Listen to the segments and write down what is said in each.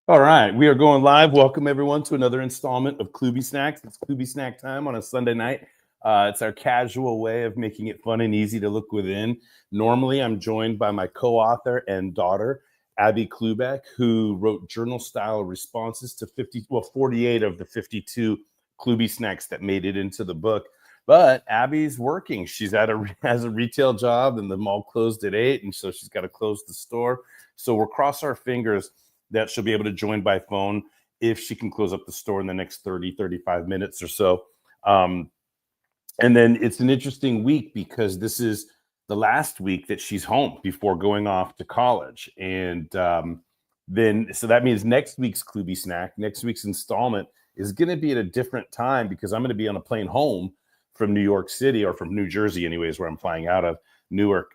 All right, we are going live. Welcome everyone to another installment of KloobySnacks. It's KloobySnack time on a Sunday night. It's our casual way of making it fun and easy to look within. Normally, I'm joined by my co-author and daughter, Abby Klubeck, who wrote journal-style responses to 48 of the 52 KloobySnacks that made it into the book. But Abby's working. She's has a retail job, and the mall closed at 8, and so she's got to close the store. So we'll cross our fingers that she'll be able to join by phone if she can close up the store in the next 35 minutes or so. And then it's an interesting week because this is the last week that she's home before going off to college. And so that means next week's KloobySnack, next week's installment is going to be at a different time because I'm going to be on a plane home from New York City, or from New Jersey anyways, where I'm flying out of Newark.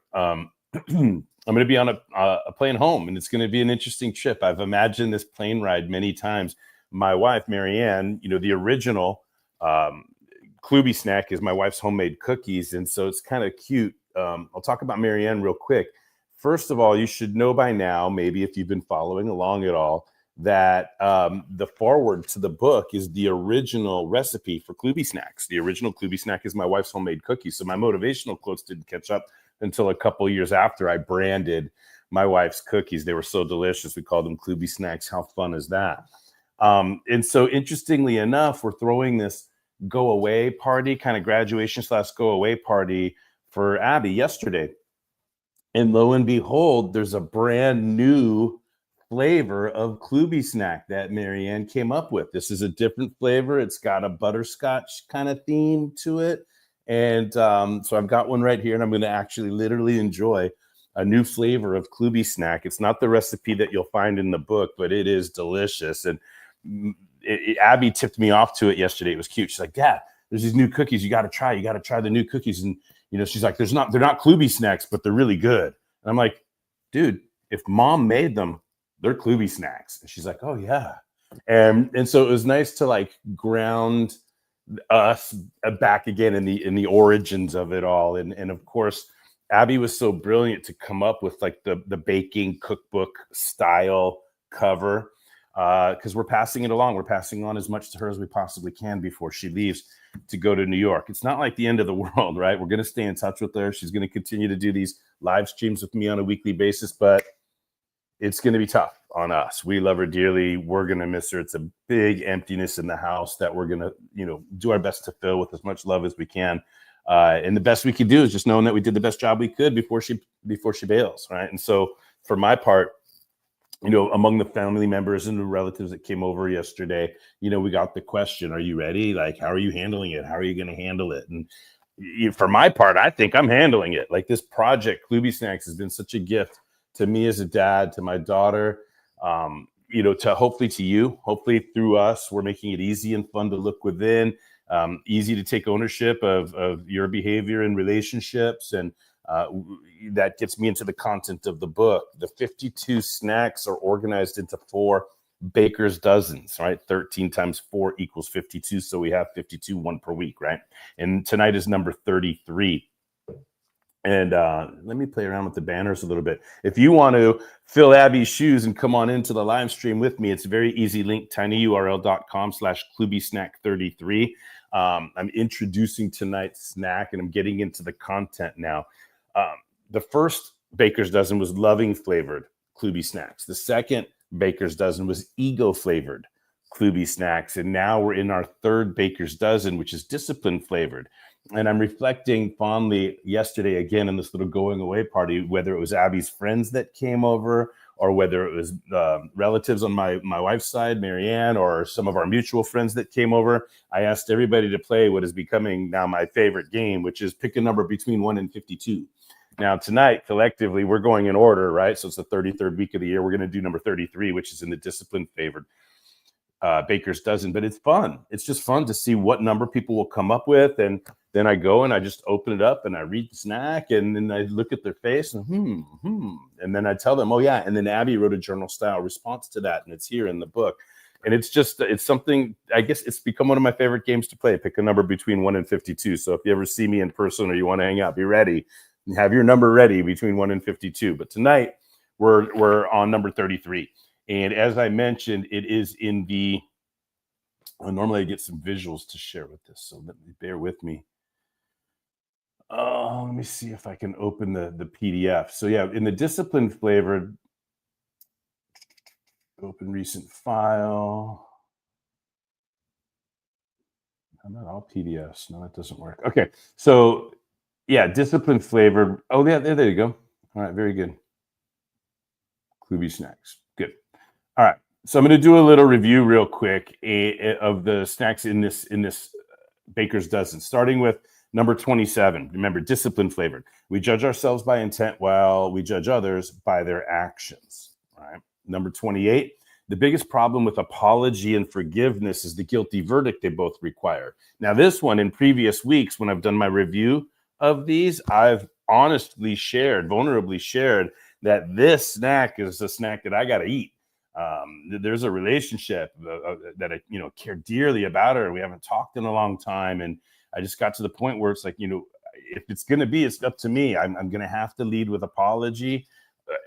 I'm going to be on a plane home, and it's going to be an interesting trip. I've imagined this plane ride many times. My wife, Marianne, the original KloobySnack is my wife's homemade cookies, and so it's kind of cute. I'll talk about Marianne real quick. First of all, you should know by now, maybe if you've been following along at all, that the foreword to the book is the original recipe for KloobySnacks. The original KloobySnack is my wife's homemade cookies, so my motivational quotes didn't catch up until a couple years after I branded my wife's cookies. They were so delicious. We called them KloobySnacks. How fun is that? And so interestingly enough, we're throwing this go away party, kind of graduation / go away party for Abby yesterday. And lo and behold, there's a brand new flavor of KloobySnack that Marianne came up with. This is a different flavor. It's got a butterscotch kind of theme to it. And so I've got one right here, and I'm going to actually literally enjoy a new flavor of KloobySnack. It's not the recipe that you'll find in the book, but it is delicious. And Abby tipped me off to it yesterday. It was cute. She's like, "Dad, there's these new cookies. You got to try. You got to try the new cookies." And she's like, "They're not KloobySnacks, but they're really good." And I'm like, "Dude, if Mom made them, they're KloobySnacks." And she's like, "Oh yeah." And so it was nice to ground us back again in the origins of it all. And of course, Abby was so brilliant to come up with the baking cookbook style cover, because we're passing it along. We're passing on as much to her as we possibly can before she leaves to go to New York. It's not like the end of the world, right? We're going to stay in touch with her. She's going to continue to do these live streams with me on a weekly basis, but it's going to be tough on us. We love her dearly. We're going to miss her. It's a big emptiness in the house that we're going to, do our best to fill with as much love as we can. And the best we could do is just knowing that we did the best job we could before she bails, right? And so for my part, among the family members and the relatives that came over yesterday, we got the question, "Are you ready? How are you handling it? How are you going to handle it?" And for my part, I think I'm handling it. This project, KloobySnacks, has been such a gift to me as a dad, to my daughter, to hopefully to you. Hopefully through us, we're making it easy and fun to look within, easy to take ownership of your behavior and relationships. And that gets me into the content of the book. The 52 snacks are organized into 4 baker's dozens, right? 13 times 4 equals 52. So we have 52, one per week, right? And tonight is number 33. And let me play around with the banners a little bit. If you want to fill Abby's shoes and come on into the live stream with me, it's a very easy link, tinyurl.com/KloobySnack33. I'm introducing tonight's snack, and I'm getting into the content now. The first baker's dozen was loving flavored KloobySnacks. The second baker's dozen was ego flavored KloobySnacks. And now we're in our third baker's dozen, which is discipline flavored. And I'm reflecting fondly yesterday again in this little going away party, whether it was Abby's friends that came over or whether it was relatives on my wife's side, Marianne, or some of our mutual friends that came over. I asked everybody to play what is becoming now my favorite game, which is pick a number between 1 and 52. Now tonight, collectively, we're going in order, right? So it's the 33rd week of the year. We're going to do number 33, which is in the discipline favored baker's dozen. But it's fun. It's just fun to see what number people will come up with. And then I go and I just open it up and I read the snack, and then I look at their face and and then I tell them, "Oh yeah." And then Abby wrote a journal style response to that, and it's here in the book. And it's something, I guess it's become one of my favorite games to play. Pick a number between 1 and 52. So if you ever see me in person or you want to hang out, be ready and have your number ready between 1 and 52. But tonight we're on number 33. And as I mentioned, it is in the, normally I get some visuals to share with this, so bear with me. Let me see if I can open the PDF. So yeah, in the discipline flavored, open recent file. I'm not all PDFs. No, that doesn't work. Okay, so yeah, discipline flavored. Oh yeah, there you go. All right, very good. KloobySnacks. Good. All right. So I'm going to do a little review real quick of the snacks in this baker's dozen, starting with number 27. Remember, discipline flavored. We judge ourselves by intent while we judge others by their actions. All right. Number 28. The biggest problem with apology and forgiveness is the guilty verdict they both require. Now, this one, in previous weeks, when I've done my review of these, I've honestly shared, vulnerably shared, that this snack is a snack that I got to eat. There's a relationship that I, care dearly about her. We haven't talked in a long time. And I just got to the point where it's like, if it's going to be, it's up to me. I'm going to have to lead with apology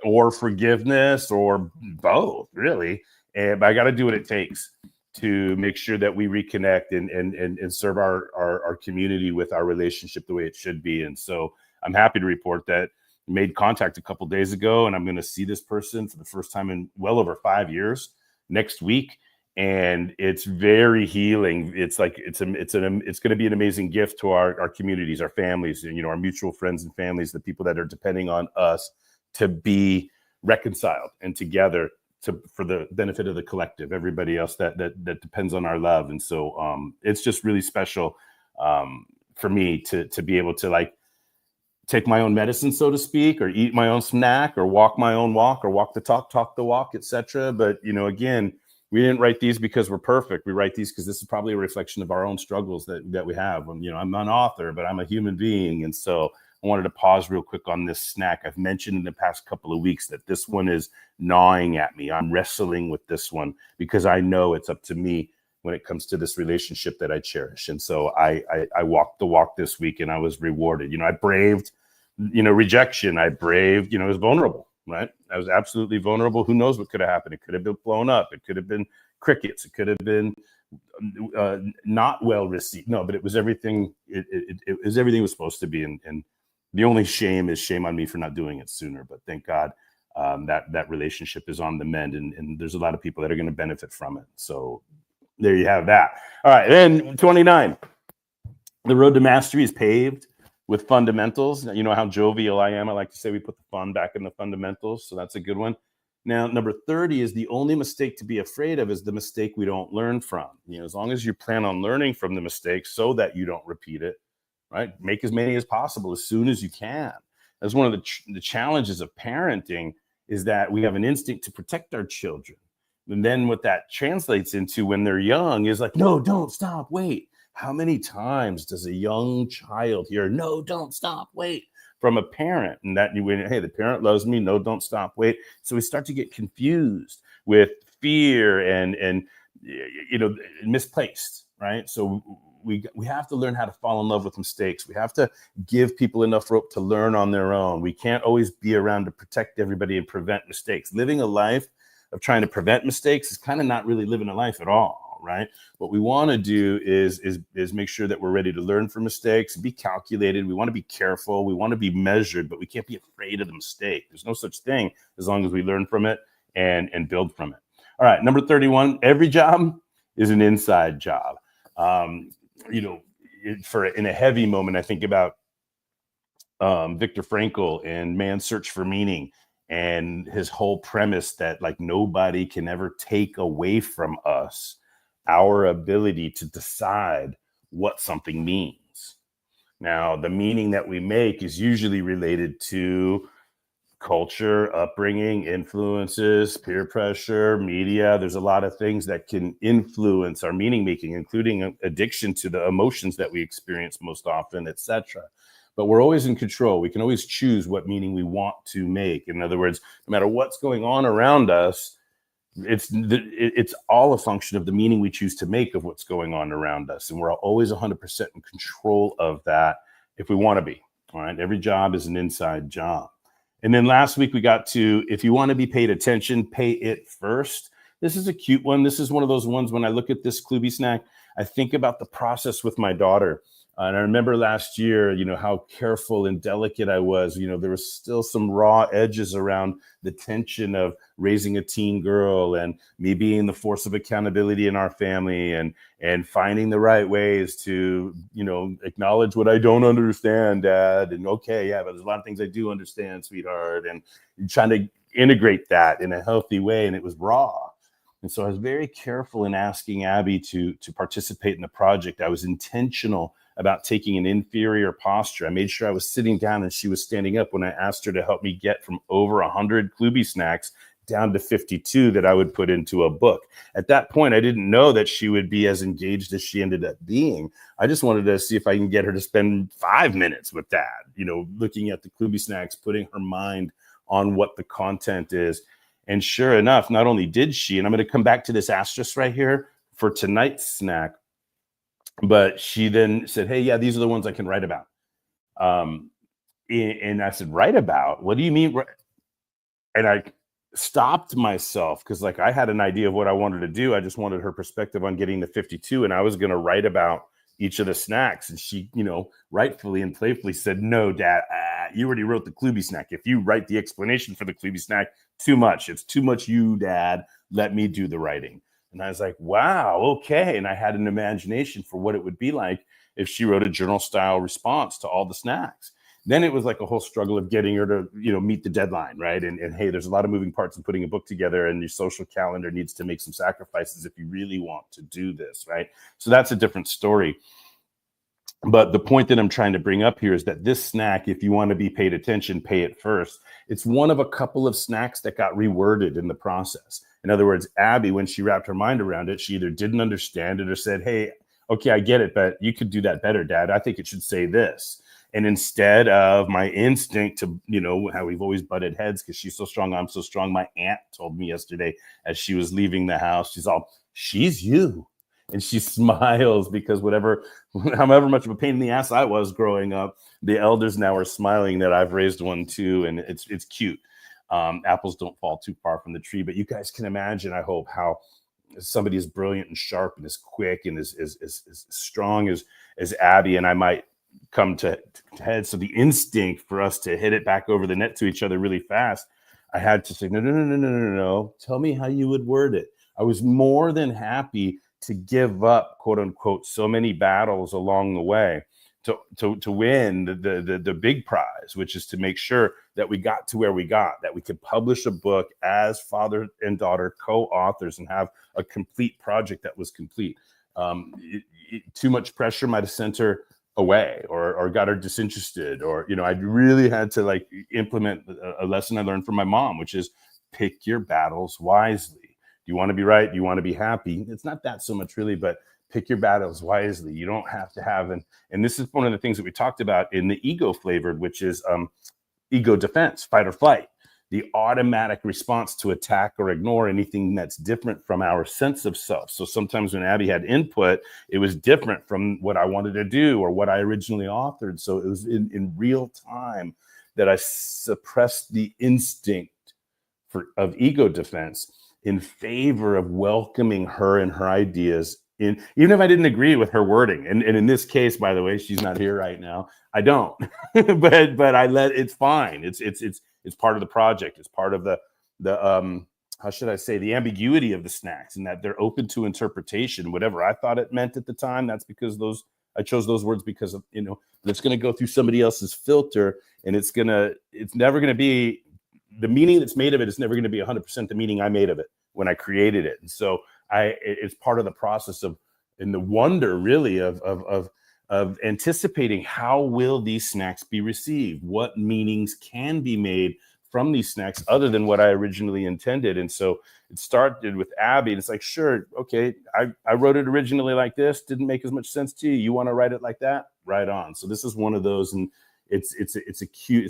or forgiveness or both, really. But I got to do what it takes to make sure that we reconnect and serve our community with our relationship the way it should be. And so I'm happy to report that I made contact a couple days ago, and I'm going to see this person for the first time in well over 5 years next week. And it's very healing. It's like it's going to be an amazing gift to our communities, our families, and our mutual friends and families, the people that are depending on us to be reconciled and together for the benefit of the collective, everybody else that depends on our love. And so it's just really special for me to be able to take my own medicine, so to speak, or eat my own snack, or walk my own walk, or walk the talk the walk, etc. But again, we didn't write these because we're perfect. We write these because this is probably a reflection of our own struggles that we have. I'm an author, but I'm a human being, and so I wanted to pause real quick on this snack. I've mentioned in the past couple of weeks that this one is gnawing at me. I'm wrestling with this one because I know it's up to me when it comes to this relationship that I cherish. And so I walked the walk this week, and I was rewarded. I braved, rejection. I braved, I was vulnerable, right? I was absolutely vulnerable. Who knows what could have happened? It could have been blown up. It could have been crickets. It could have been not well received. No, but it was everything. It was everything it was supposed to be. And the only shame is shame on me for not doing it sooner. But thank God that relationship is on the mend, and there's a lot of people that are going to benefit from it. So there you have that. All right, then 29. The road to mastery is paved with fundamentals. You know how jovial I am. I like to say we put the fun back in the fundamentals. So that's a good one. Now, number 30 is the only mistake to be afraid of is the mistake we don't learn from. As long as you plan on learning from the mistake so that you don't repeat it, right? Make as many as possible as soon as you can. That's one of the challenges of parenting, is that we have an instinct to protect our children. And then what that translates into when they're young is like, no, don't stop, wait. How many times does a young child hear, no, don't stop, wait, from a parent? And that, hey, the parent loves me, no, don't stop, wait. So we start to get confused with fear and misplaced, right? So we have to learn how to fall in love with mistakes. We have to give people enough rope to learn on their own. We can't always be around to protect everybody and prevent mistakes. Living a life of trying to prevent mistakes is kind of not really living a life at all, right? What we want to do is make sure that we're ready to learn from mistakes, be calculated. We want to be careful. We want to be measured, but we can't be afraid of the mistake. There's no such thing as long as we learn from it and build from it. All right, number 31, every job is an inside job. In a heavy moment, I think about Viktor Frankl and Man's Search for Meaning, and his whole premise that nobody can ever take away from us our ability to decide what something means. Now, the meaning that we make is usually related to culture, upbringing, influences, peer pressure, media. There's a lot of things that can influence our meaning making, including addiction to the emotions that we experience most often, etc. But we're always in control. We can always choose what meaning we want to make. In other words, no matter what's going on around us, it's all a function of the meaning we choose to make of what's going on around us. And we're always 100% in control of that if we want to be. All right. Every job is an inside job. And then last week we got to, if you want to be paid attention, pay it first. This is a cute one. This is one of those ones when I look at this KloobySnack, I think about the process with my daughter. And I remember last year, how careful and delicate I was. There was still some raw edges around the tension of raising a teen girl and me being the force of accountability in our family and finding the right ways to, acknowledge what I don't understand, Dad. And okay, yeah, but there's a lot of things I do understand, sweetheart. And trying to integrate that in a healthy way. And it was raw. And so I was very careful in asking Abby to participate in the project. I was intentional about taking an inferior posture. I made sure I was sitting down and she was standing up when I asked her to help me get from over 100 KloobySnacks down to 52 that I would put into a book. At that point, I didn't know that she would be as engaged as she ended up being. I just wanted to see if I can get her to spend 5 minutes with Dad, looking at the KloobySnacks, putting her mind on what the content is. And sure enough, not only did she, and I'm going to come back to this asterisk right here for tonight's snack, but she then said, hey, yeah, these are the ones I can write about. And I said, write about? What do you mean? And I stopped myself because I had an idea of what I wanted to do. I just wanted her perspective on getting to 52. And I was going to write about each of the snacks. And she, rightfully and playfully said, no, Dad, you already wrote the KloobySnack. If you write the explanation for the KloobySnack, too much. It's too much you, Dad. Let me do the writing. And I was like, wow, okay. And I had an imagination for what it would be like if she wrote a journal style response to all the snacks. Then it was like a whole struggle of getting her to, meet the deadline, right? And hey, there's a lot of moving parts in putting a book together, and your social calendar needs to make some sacrifices if you really want to do this, right? So that's a different story. But the point that I'm trying to bring up here is that this snack, if you want to be paid attention, pay it first. It's one of a couple of snacks that got reworded in the process. In other words, Abby, when she wrapped her mind around it, she either didn't understand it or said, hey, okay, I get it, but you could do that better, Dad. I think it should say this. And instead of my instinct to, how we've always butted heads because she's so strong, I'm so strong. My aunt told me yesterday as she was leaving the house, she's you. And she smiles because however much of a pain in the ass I was growing up, the elders now are smiling that I've raised one too. And it's cute. Apples don't fall too far from the tree, but you guys can imagine, I hope, how somebody as brilliant and sharp and as quick and as strong as Abby and I might come to head. So the instinct for us to hit it back over the net to each other really fast, I had to say, no. Tell me how you would word it. I was more than happy to give up, quote unquote, so many battles along the way to win the big prize, which is to make sure that we got to where we got, that we could publish a book as father and daughter co-authors and have a complete project that was complete. Too much pressure might have sent her away or got her disinterested, or I really had to implement a lesson I learned from my mom, which is pick your battles wisely. Do you want to be right? Do you want to be happy? It's not that so much really, but pick your battles wisely. You don't have to have and this is one of the things that we talked about in the ego flavored, which is ego defense, fight or flight, the automatic response to attack or ignore anything that's different from our sense of self. So sometimes when Abby had input, it was different from what I wanted to do or what I originally authored. So it was in real time that I suppressed the instinct of ego defense in favor of welcoming her and her ideas in, even if I didn't agree with her wording. And in this case, by the way, she's not here right now. I don't, but I it's fine. It's part of the project. It's part of the how should I say, the ambiguity of the snacks, and that they're open to interpretation. Whatever I thought it meant at the time, that's because I chose those words because of, it's going to go through somebody else's filter, and it's never going to be the meaning that's made of it is never going to be 100% the meaning I made of it when I created it. And so it's part of the process and the wonder really of anticipating how will these snacks be received? What meanings can be made from these snacks other than what I originally intended? And so it started with Abby, and it's like, sure, okay, I wrote it originally like this, didn't make as much sense to you. You want to write it like that? Right on. So this is one of those, and it's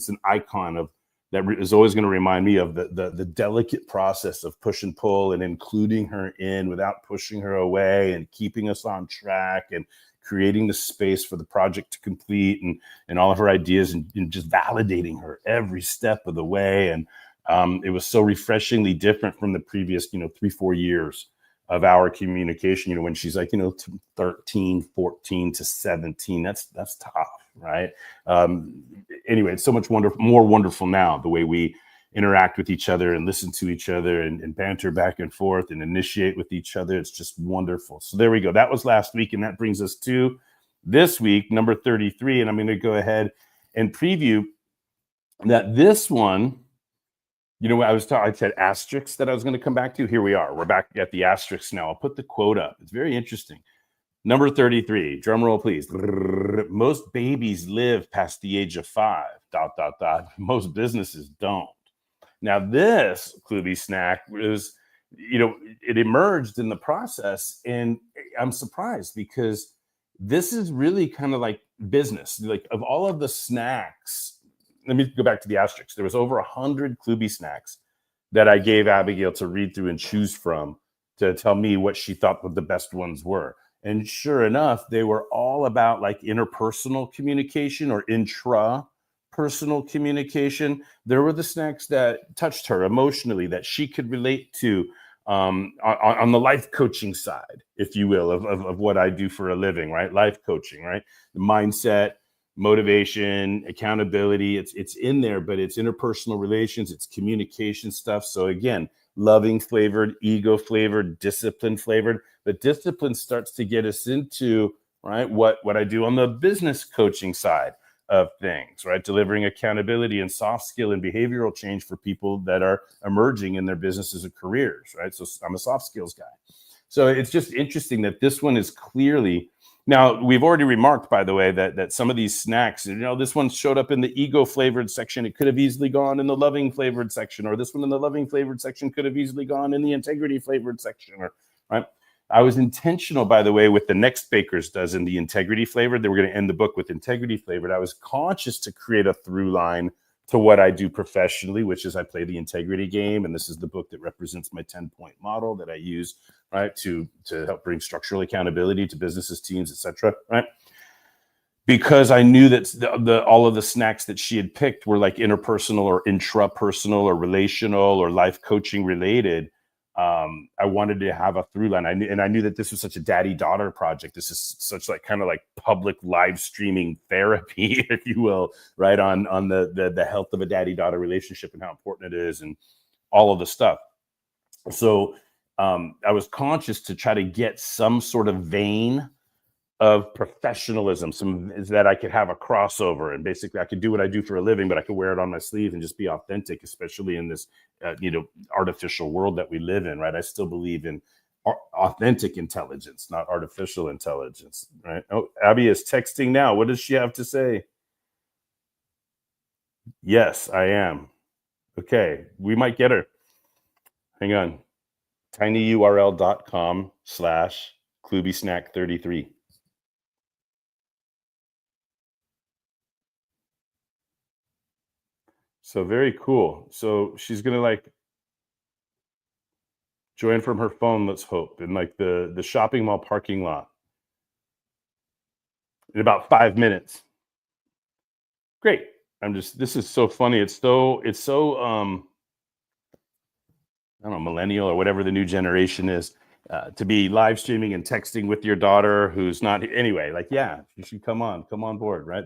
an icon of that is always going to remind me of the delicate process of push and pull and including her in without pushing her away and keeping us on track and creating the space for the project to complete and all of her ideas and just validating her every step of the way. And it was so refreshingly different from the previous, 3-4 years of our communication, when she's like, 13, 14 to 17, that's tough, right? Anyway, it's so much more wonderful now, the way we interact with each other and listen to each other and banter back and forth and initiate with each other. It's just wonderful. So there we go. That was last week. And that brings us to this week, number 33. And I'm going to go ahead and preview that this one, I said asterisks that I was going to come back to. Here we are. We're back at the asterisks now. I'll put the quote up. It's very interesting. Number 33, drum roll, please. Most babies live past the age of 5, ... Most businesses don't. Now, this KloobySnack was, it emerged in the process, and I'm surprised because this is really kind of like business. Like, of all of the snacks, let me go back to the asterisks. There was over 100 KloobySnacks that I gave Abigail to read through and choose from to tell me what she thought the best ones were. And sure enough, they were all about like interpersonal communication or intra-personal communication. There were the snacks that touched her emotionally, that she could relate to on the life coaching side, if you will, of what I do for a living, right? Life coaching, right? The mindset, motivation, accountability, it's in there, but it's interpersonal relations, it's communication stuff. So again, loving flavored, ego flavored, discipline flavored. But discipline starts to get us into, right, what I do on the business coaching side of things, right? Delivering accountability and soft skill and behavioral change for people that are emerging in their businesses and careers, right? So I'm a soft skills guy. So it's just interesting that this one is clearly, now we've already remarked, by the way, that some of these snacks, this one showed up in the ego flavored section. It could have easily gone in the loving flavored section, or this one in the loving flavored section could have easily gone in the integrity flavored section, right? I was intentional, by the way, with the next Baker's Dozen the integrity flavored. They were going to end the book with integrity flavored. I was conscious to create a through line to what I do professionally, which is I play the integrity game. And this is the book that represents my 10-point model that I use, right, to help bring structural accountability to businesses, teams, etc. Right? Because I knew that all of the snacks that she had picked were like interpersonal or intrapersonal or relational or life coaching related. I wanted to have a through line. I knew that this was such a daddy-daughter project. This is such like kind of like public live streaming therapy, if you will, right, on the health of a daddy-daughter relationship and how important it is and all of the stuff. So I was conscious to try to get some sort of vein of professionalism, some that I could have a crossover, and basically I could do what I do for a living, but I could wear it on my sleeve and just be authentic, especially in this artificial world that we live in, right? I still believe in authentic intelligence, not artificial intelligence, right? Oh, Abby is texting now. What does she have to say? Yes, I am. Okay, we might get her. Hang on. tinyurl.com/KloobySnack33. So very cool. So she's gonna like join from her phone, let's hope, in like the shopping mall parking lot in about 5 minutes. Great. This is so funny. It's so I don't know, millennial or whatever the new generation is, to be live streaming and texting with your daughter who's not, anyway, like, yeah, you should come on board, right?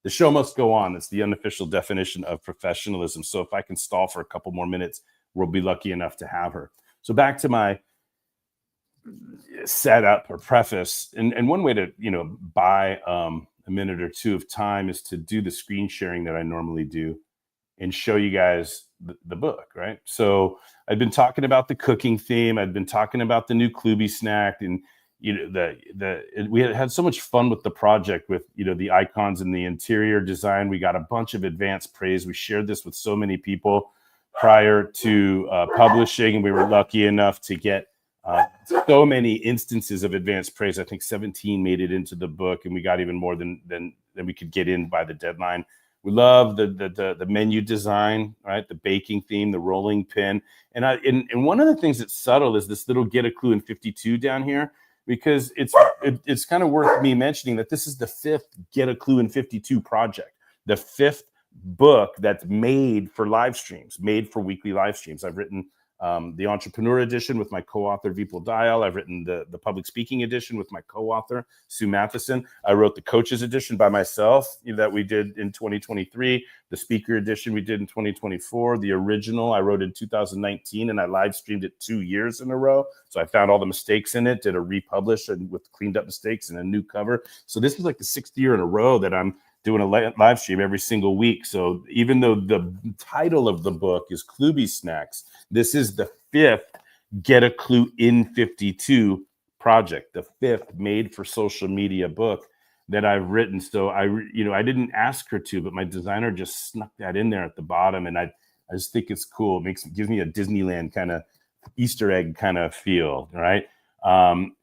The show must go on. It's the unofficial definition of professionalism. So if I can stall for a couple more minutes, we'll be lucky enough to have her. So back to my setup or preface. And one way to, buy a minute or two of time is to do the screen sharing that I normally do and show you guys the book, right? So I've been talking about the cooking theme. I've been talking about the new KloobySnack, and we had so much fun with the project with the icons and the interior design. We got a bunch of advanced praise. We shared this with so many people prior to publishing, and we were lucky enough to get so many instances of advanced praise. I think 17 made it into the book, and we got even more than we could get in by the deadline. We love the menu design, right? The baking theme, the rolling pin. And one of the things that's subtle is this little get a clue in 52 down here. because it's kind of worth me mentioning that this is the fifth Get a Clue in 52 project, the fifth book that's made for live streams, made for weekly live streams. I've written the entrepreneur edition with my co-author Vipul Dayal. I've written the public speaking edition with my co-author Sue Matheson. I wrote the coaches edition by myself that we did in 2023. The speaker edition we did in 2024. The original I wrote in 2019, and I live streamed it 2 years in a row. So I found all the mistakes in it, did a republish and with cleaned up mistakes and a new cover. So this is like the 6th year in a row that I'm doing a live stream every single week. So even though the title of the book is KloobySnacks, this is the 5th Get a Clue in 52 project, the 5th made for social media book that I've written. So I didn't ask her to, but my designer just snuck that in there at the bottom, and I just think it's cool. It gives me a Disneyland kind of Easter egg kind of feel, right?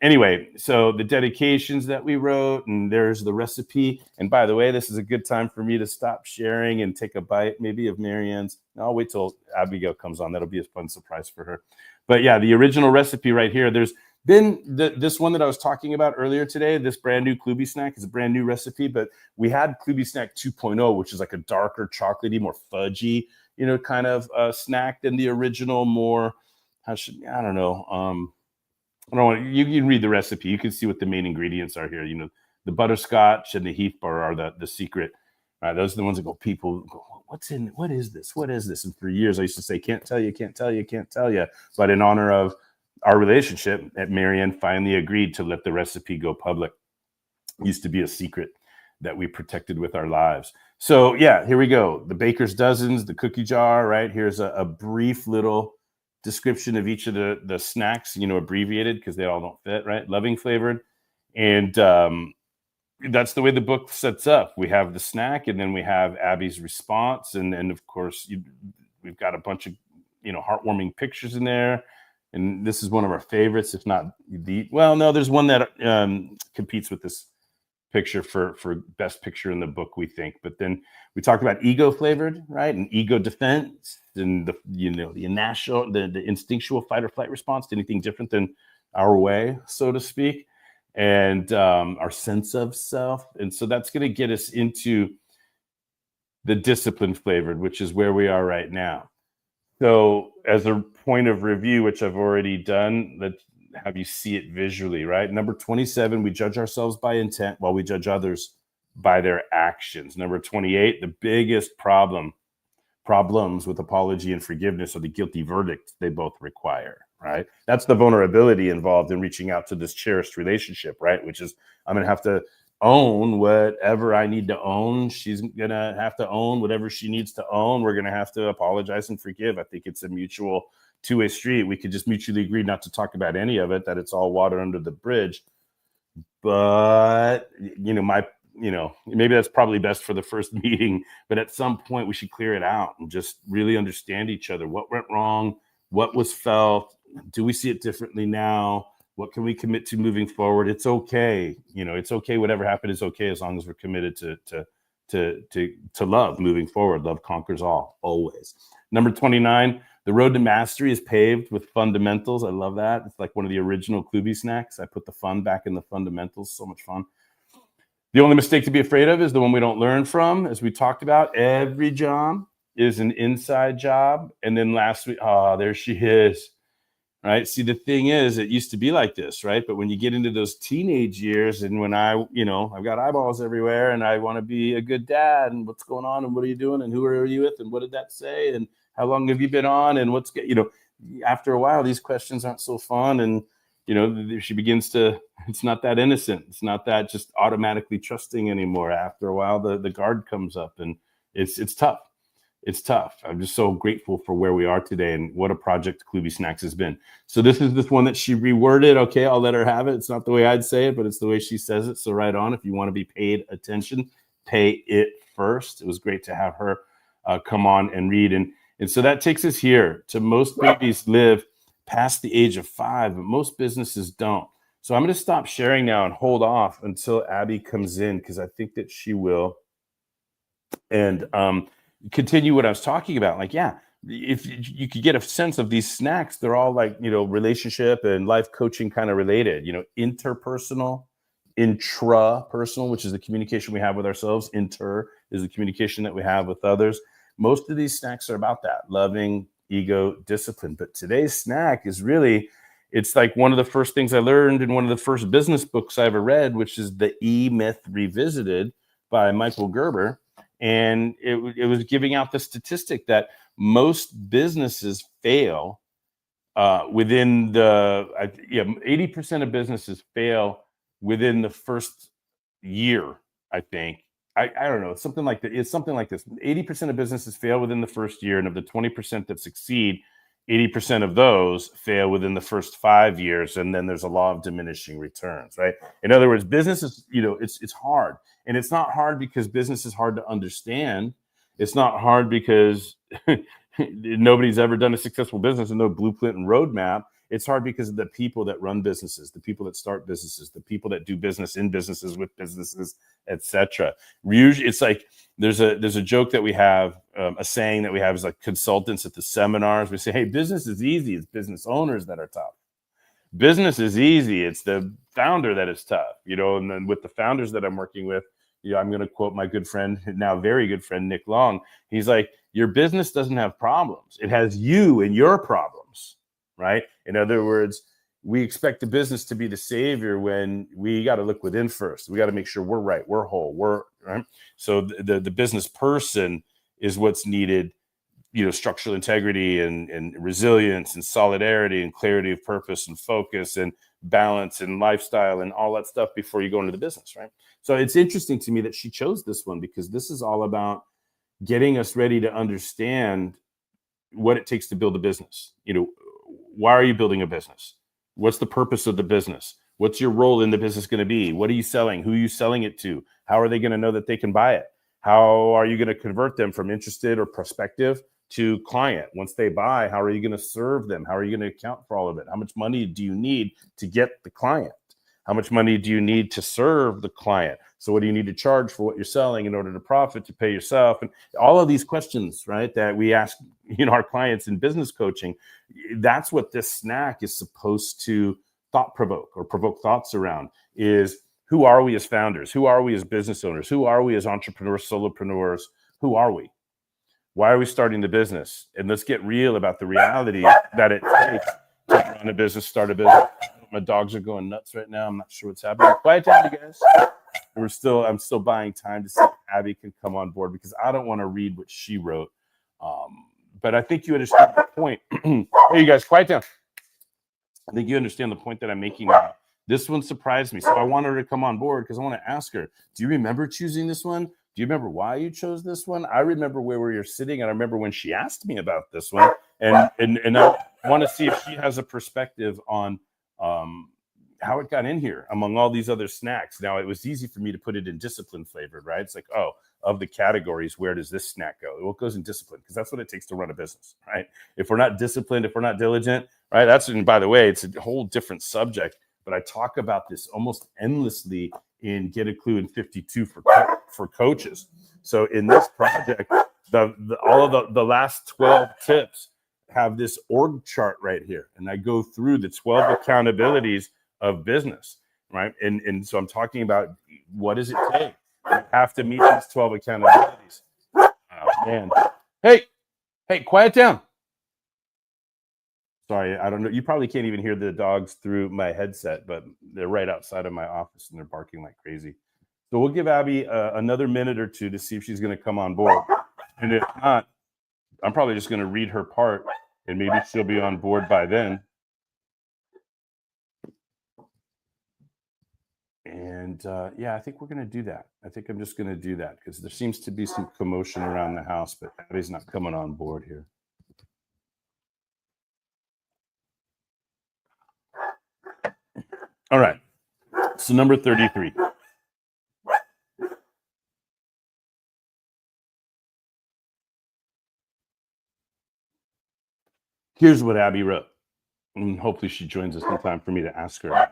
Anyway, so the dedications that we wrote, and there's the recipe. And by the way, this is a good time for me to stop sharing and take a bite maybe of Marianne's. I'll wait till Abigail comes on. That'll be a fun surprise for her. But yeah, the original recipe right here. There's been this one that I was talking about earlier today. This brand new KloobySnack is a brand new recipe, but we had KloobySnack 2.0, which is like a darker, chocolatey, more fudgy, kind of snack than the original. More, I don't know. You can read the recipe. You can see what the main ingredients are here. The butterscotch and the Heath bar are the secret. Those are the ones that people go, what is this? What is this? And for years I used to say, can't tell you. But in honor of our relationship, Marianne finally agreed to let the recipe go public. It used to be a secret that we protected with our lives. So yeah, here we go. The baker's dozens, the cookie jar, right? Here's a brief little description of each of the snacks, abbreviated because they all don't fit, right? Loving flavored. And that's the way the book sets up. We have the snack, and then we have Abby's response. And of course, we've got a bunch of, heartwarming pictures in there. And this is one of our favorites, if not there's one that competes with this picture for best picture in the book, we think. But then we talked about ego flavored, right? And ego defense, and the instinctual fight or flight response to anything different than our way, so to speak, and our sense of self. And so that's going to get us into the discipline flavored, which is where we are right now. So as a point of review, which I've already done, let's have you see it visually, right? Number 27, we judge ourselves by intent while we judge others by their actions. Number 28, the biggest problems with apology and forgiveness are the guilty verdict they both require, right? That's the vulnerability involved in reaching out to this cherished relationship, right? Which is, I'm going to have to own whatever I need to own. She's going to have to own whatever she needs to own. We're going to have to apologize and forgive. I think it's a mutual two-way street. We could just mutually agree not to talk about any of it, that it's all water under the bridge. But, maybe that's probably best for the first meeting, but at some point we should clear it out and just really understand each other. What went wrong? What was felt? Do we see it differently now? What can we commit to moving forward? It's okay. It's okay. Whatever happened is okay, as long as we're committed to love moving forward. Love conquers all, always. Number 29, the road to mastery is paved with fundamentals. I love that. It's like one of the original KloobySnacks. I put the fun back in the fundamentals. So much fun. The only mistake to be afraid of is the one we don't learn from. As we talked about, every job is an inside job. And then last week, there she is. Right. See, the thing is, it used to be like this, right? But when you get into those teenage years, and when I've got eyeballs everywhere, and I want to be a good dad, and what's going on, and what are you doing, and who are you with, and what did that say, and how long have you been on, and after a while, these questions aren't so fun, and she begins to. It's not that innocent. It's not that just automatically trusting anymore. After a while, the guard comes up, and it's tough. It's tough. I'm just so grateful for where we are today and what a project KloobySnacks has been. So this is this one that she reworded. Okay, I'll let her have it. It's not the way I'd say it, but it's the way she says it. So right on. If you want to be paid attention, pay it first. It was great to have her come on and read. And so that takes us here to most babies live past the age of 5, but most businesses don't. So I'm going to stop sharing now and hold off until Abby comes in, because I think that she will. And continue what I was talking about. Like, yeah, if you could get a sense of these snacks, they're all like, relationship and life coaching kind of related, interpersonal, intra-personal, which is the communication we have with ourselves. Inter is the communication that we have with others. Most of these snacks are about that: loving, ego, discipline. But today's snack is really, it's like one of the first things I learned in one of the first business books I ever read, which is The E-Myth Revisited by Michael Gerber. And it was giving out the statistic that most businesses fail within 80% of businesses fail within the first year, I think. I don't know, something like that. It's something like this. 80% of businesses fail within the first year, and of the 20% that succeed, 80% of those fail within the first 5 years, and then there's a law of diminishing returns, right? In other words, business is, it's hard. And it's not hard because business is hard to understand. It's not hard because nobody's ever done a successful business and no blueprint and roadmap. It's hard because of the people that run businesses, the people that start businesses, the people that do business in businesses with businesses, etc. Usually, it's like there's a joke that we have, a saying that we have is like consultants at the seminars. We say, "Hey, business is easy. It's business owners that are tough. Business is easy. It's the founder that is tough." And then with the founders that I'm working with, I'm going to quote my good friend, now very good friend, Nick Long. He's like, "Your business doesn't have problems. It has you and your problems." Right? In other words, we expect the business to be the savior when we got to look within first. We got to make sure we're right, we're whole, we're right. So the business person is what's needed, structural integrity and resilience and solidarity and clarity of purpose and focus and balance and lifestyle and all that stuff before you go into the business, right? So it's interesting to me that she chose this one, because this is all about getting us ready to understand what it takes to build a business. Why are you building a business? What's the purpose of the business? What's your role in the business going to be? What are you selling? Who are you selling it to? How are they going to know that they can buy it? How are you going to convert them from interested or prospective to client? Once they buy, how are you going to serve them? How are you going to account for all of it? How much money do you need to get the client? How much money do you need to serve the client? So what do you need to charge for what you're selling in order to profit, to pay yourself? And all of these questions, right, that we ask, our clients in business coaching, that's what this snack is supposed to thought provoke or provoke thoughts around, is who are we as founders? Who are we as business owners? Who are we as entrepreneurs, solopreneurs? Who are we? Why are we starting the business? And let's get real about the reality that it takes to run a business, start a business. My dogs are going nuts right now. I'm not sure what's happening. Quiet down, you guys. I'm still buying time to see if Abby can come on board, because I don't want to read what she wrote. But I think you understand the point. Hey, you guys, quiet down. I think you understand the point that I'm making now. This one surprised me. So I want her to come on board because I want to ask her, do you remember choosing this one? Do you remember why you chose this one? I remember where we were sitting, and I remember when she asked me about this one. And I want to see if she has a perspective on how it got in here among all these other snacks. Now, it was easy for me to put it in discipline flavored, right? It's like, oh, of the categories, where does this snack go? Well, it goes in discipline, because that's what it takes to run a business, right? If we're not disciplined, if we're not diligent, right? And by the way, it's a whole different subject, but I talk about this almost endlessly in Get a Clue in 52 for coaches. So in this project, all of the last 12 tips have this org chart right here, and I go through the 12 accountabilities of business, right? And so I'm talking about, what does it take? You have to meet these 12 accountabilities. Oh man. Hey, quiet down. Sorry, I don't know. You probably can't even hear the dogs through my headset, but they're right outside of my office and they're barking like crazy. So we'll give Abby another minute or two to see if she's going to come on board. And if not, I'm probably just going to read her part, and maybe she'll be on board by then. And yeah, I think we're going to do that. I think I'm just going to do that, because there seems to be some commotion around the house, but Abby's not coming on board here. All right. So number 33. Here's what Abby wrote. And hopefully she joins us in time for me to ask her.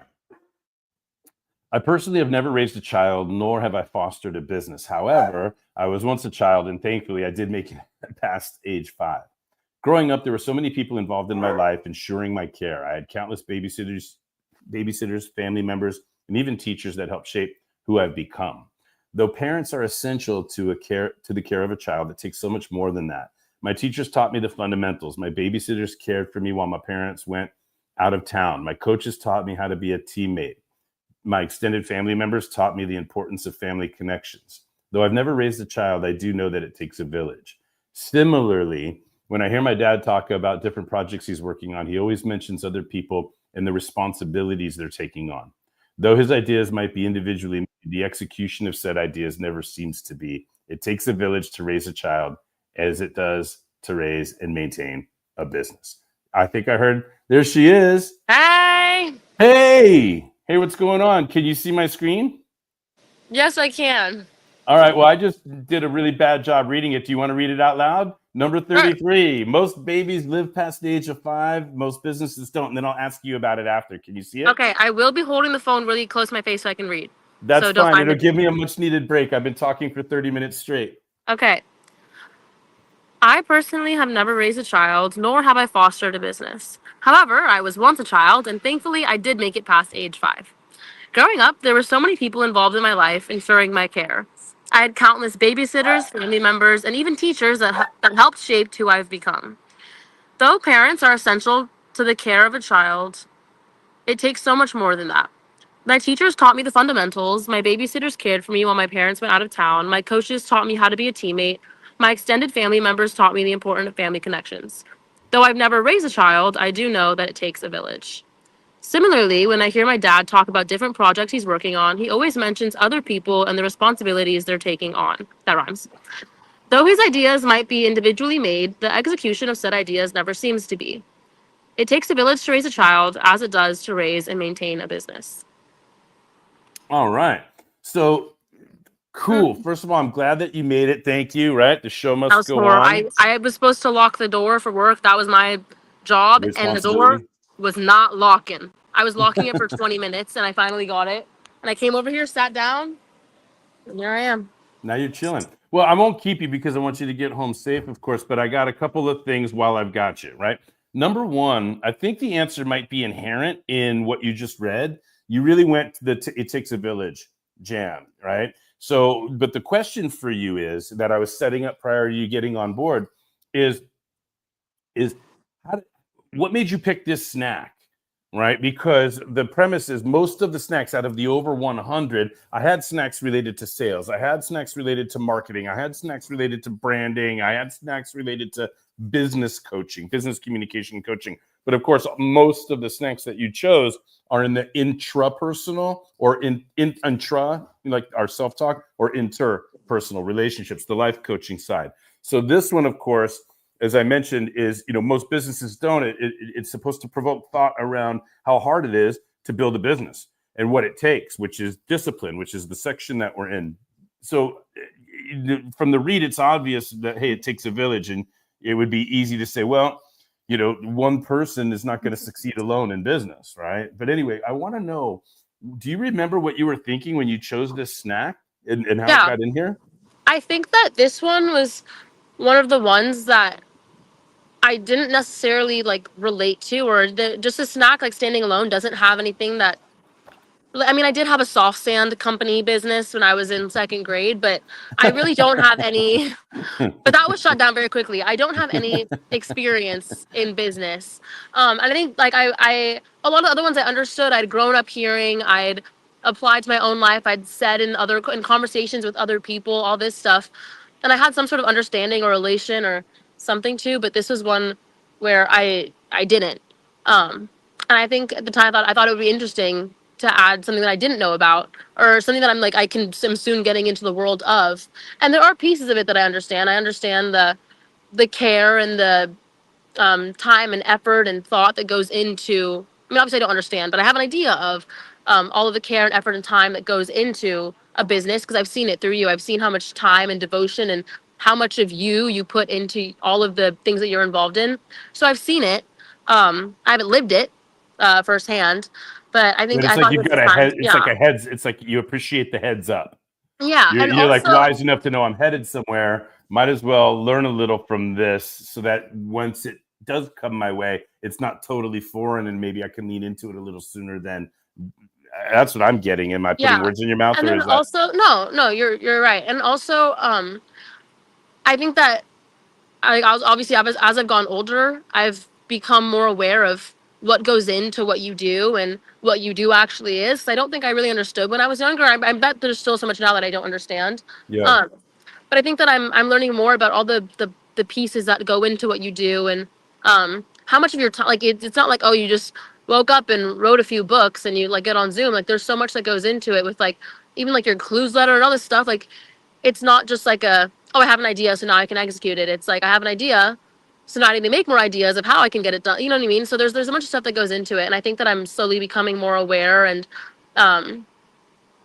I personally have never raised a child, nor have I fostered a business. However, I was once a child, and thankfully I did make it past age 5. Growing up, there were so many people involved in my life, ensuring my care. I had countless babysitters, family members, and even teachers that helped shape who I've become. Though parents are essential to the care of a child, it takes so much more than that. My teachers taught me the fundamentals. My babysitters cared for me while my parents went out of town. My coaches taught me how to be a teammate. My extended family members taught me the importance of family connections. Though I've never raised a child, I do know that it takes a village. Similarly, when I hear my dad talk about different projects he's working on, he always mentions other people and the responsibilities they're taking on. Though his ideas might be individually made, the execution of said ideas never seems to be. It takes a village to raise a child, as it does to raise and maintain a business. I think I heard, there she is. Hi. Hey, what's going on? Can you see my screen? Yes, I can. All right, well, I just did a really bad job reading it. Do you want to read it out loud? Number 33, sure. Most babies live past the age of 5. Most businesses don't. And then I'll ask you about it after. Can you see it? Okay, I will be holding the phone really close to my face so I can read. That's so fine. It'll give me a much needed break. I've been talking for 30 minutes straight. Okay. I personally have never raised a child, nor have I fostered a business. However, I was once a child, and thankfully I did make it past age 5. Growing up, there were so many people involved in my life, ensuring my care. I had countless babysitters, family members, and even teachers that helped shape who I've become. Though parents are essential to the care of a child, it takes so much more than that. My teachers taught me the fundamentals. My babysitters cared for me while my parents went out of town. My coaches taught me how to be a teammate. My extended family members taught me the importance of family connections. Though I've never raised a child, I do know that it takes a village. Similarly, when I hear my dad talk about different projects he's working on, he always mentions other people and the responsibilities they're taking on. That rhymes. Though his ideas might be individually made, the execution of said ideas never seems to be. It takes a village to raise a child, as it does to raise and maintain a business. All right. So cool. First of all, I'm glad that you made it. Thank you. Right. The show must go on. I was supposed to lock the door for work. That was my job. And the door was not locking. I was locking it for 20 minutes and I finally got it. And I came over here, sat down, and here I am. Now you're chilling. Well, I won't keep you because I want you to get home safe, of course, but I got a couple of things while I've got you, right? Number one, I think the answer might be inherent in what you just read. You really went to the it takes a village jam, right? So, but the question for you is that I was setting up prior to you getting on board is what made you pick this snack, right? Because the premise is most of the snacks out of the over 100, I had snacks related to sales. I had snacks related to marketing. I had snacks related to branding. I had snacks related to business coaching, business communication coaching. But of course, most of the snacks that you chose are in the intrapersonal or intra, like our self-talk, or interpersonal relationships, the life coaching side. So this one, of course, as I mentioned, is, most businesses don't. It's supposed to provoke thought around how hard it is to build a business and what it takes, which is discipline, which is the section that we're in. So from the read, it's obvious that, hey, it takes a village, and it would be easy to say, well, one person is not going to succeed alone in business, right? But anyway, I want to know, do you remember what you were thinking when you chose this snack and how it got in here? I think that this one was one of the ones that I didn't necessarily relate to, or just a snack standing alone doesn't have anything that. I mean, I did have a soft sand company business when I was in 2nd grade, but I really don't have any. But that was shut down very quickly. I don't have any experience in business, and I think I a lot of the other ones I understood. I'd grown up hearing. I'd applied to my own life. I'd said in conversations with other people, all this stuff, and I had some sort of understanding or relation or something too. But this was one where I didn't. And I think at the time I thought it would be interesting to add something that I didn't know about, or something that I'm soon getting into the world of. And there are pieces of it that I understand. I understand the care and the time and effort and thought that goes into. I mean, obviously I don't understand, but I have an idea of all of the care and effort and time that goes into a business, because I've seen it through you. I've seen how much time and devotion and how much of you put into all of the things that you're involved in. So I've seen it. I haven't lived it firsthand, but I think it's like you've got a head. It's like a heads. It's like you appreciate the heads up. Yeah, you're also wise enough to know I'm headed somewhere. Might as well learn a little from this, so that once it does come my way, it's not totally foreign, and maybe I can lean into it a little sooner than. That's what I'm getting. Am I putting words in your mouth, and or then is that? also no, you're right. And also, I think that I was obviously as I've gone older, I've become more aware of what goes into what you do and what you do actually is. I don't think I really understood when I was younger. I bet there's still so much now that I don't understand. Yeah. Um, but I think that I'm learning more about all the pieces that go into what you do, and how much of your time, like it's not like, oh, you just woke up and wrote a few books and you like get on Zoom. Like there's so much that goes into it with like even like your clues letter and all this stuff. Like it's not just like oh, I have an idea, so now I can execute it. It's like I have an idea, so now I need to make more ideas of how I can get it done. You know what I mean? So there's a bunch of stuff that goes into it, and I think that I'm slowly becoming more aware and um,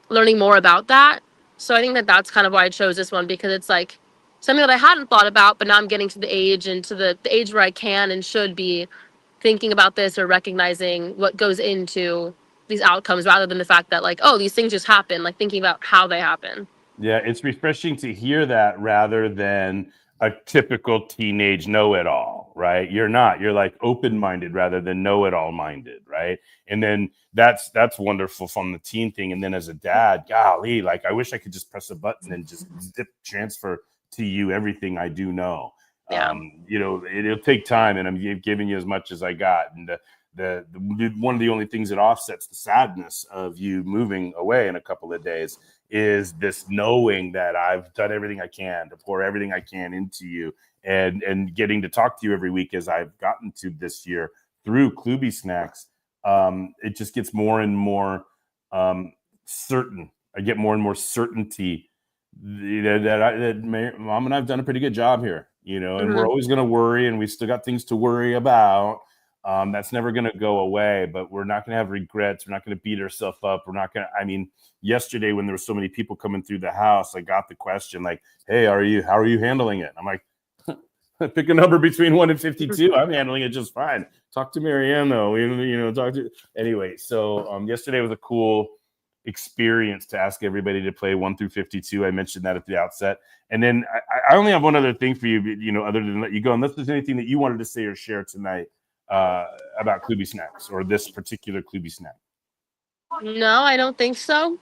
learning more about that. So I think that that's kind of why I chose this one, because it's like something that I hadn't thought about, but now I'm getting to the age and to the age where I can and should be thinking about this or recognizing what goes into these outcomes rather than the fact that like, oh, these things just happen, like thinking about how they happen. Yeah, it's refreshing to hear that rather than a typical teenage know-it-all, right? You're not. You're like open-minded rather than know-it-all minded, right? And then that's wonderful from the teen thing. And then as a dad, golly, like I wish I could just press a button and just zip transfer to you everything I do know. Yeah. It'll take time, and I'm giving you as much as I got. And the one of the only things that offsets the sadness of you moving away in a couple of days is this knowing that I've done everything I can to pour everything I can into you, and getting to talk to you every week as I've gotten to this year through KloobySnacks. It just gets more and more certain. I get more and more certainty that Mom and I've done a pretty good job here, and we're always going to worry, and we still got things to worry about. That's never going to go away, but we're not going to have regrets. We're not going to beat ourselves up. We're not going to, yesterday when there were so many people coming through the house, I got the question like, hey, how are you handling it? I'm like, pick a number between 1 and 52. I'm handling it just fine. Talk to Marianne though. Anyway. So yesterday was a cool experience to ask everybody to play 1 through 52. I mentioned that at the outset. And then I only have one other thing for you, other than let you go. Unless there's anything that you wanted to say or share tonight about KloobySnacks or this particular KloobySnack. No, I don't think so.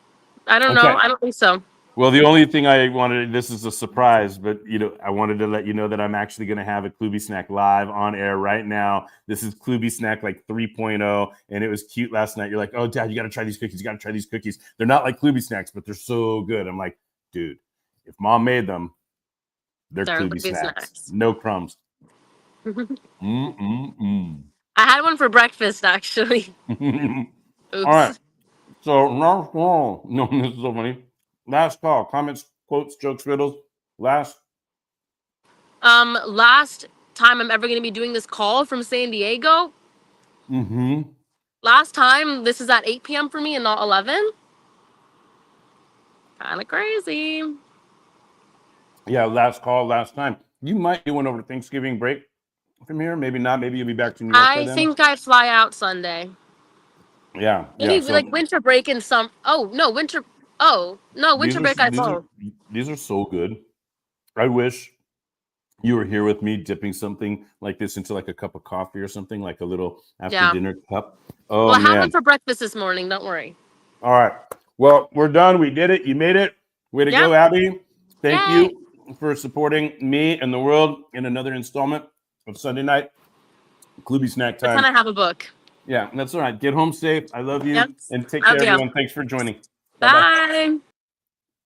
I don't know. I don't think so. Well, the only thing I wanted, this is a surprise, but I wanted to let you know that I'm actually going to have a KloobySnack live on air right now. This is KloobySnack like 3.0, and it was cute last night. You're like, oh, Dad, you got to try these cookies. You got to try these cookies. They're not like KloobySnacks, but they're so good. I'm like, dude, if Mom made them, they're KloobySnacks. No crumbs. I had one for breakfast, actually. Oops. All right. So, no, this is so funny. Last call. Comments, quotes, jokes, riddles. Last time I'm ever going to be doing this call from San Diego. Last time, this is at 8 p.m. for me and not 11. Kind of crazy. Yeah, last call, last time. You might do one over Thanksgiving break from here. Maybe not. Maybe you'll be back to New York. I think I fly out Sunday. Yeah. Maybe like winter break in some. Oh no, winter break. These are so good. I wish you were here with me dipping something like this into like a cup of coffee or something, like a little after dinner cup. Oh, well, I had one for breakfast this morning. Don't worry. All right. Well, we're done. We did it. You made it. Way to go, Abby. Thank you for supporting me and the world in another installment of Sunday night KloobySnack time. And I have a book. Yeah, that's all right. Get home safe. I love you. And take care, everyone. Thanks for joining. Bye.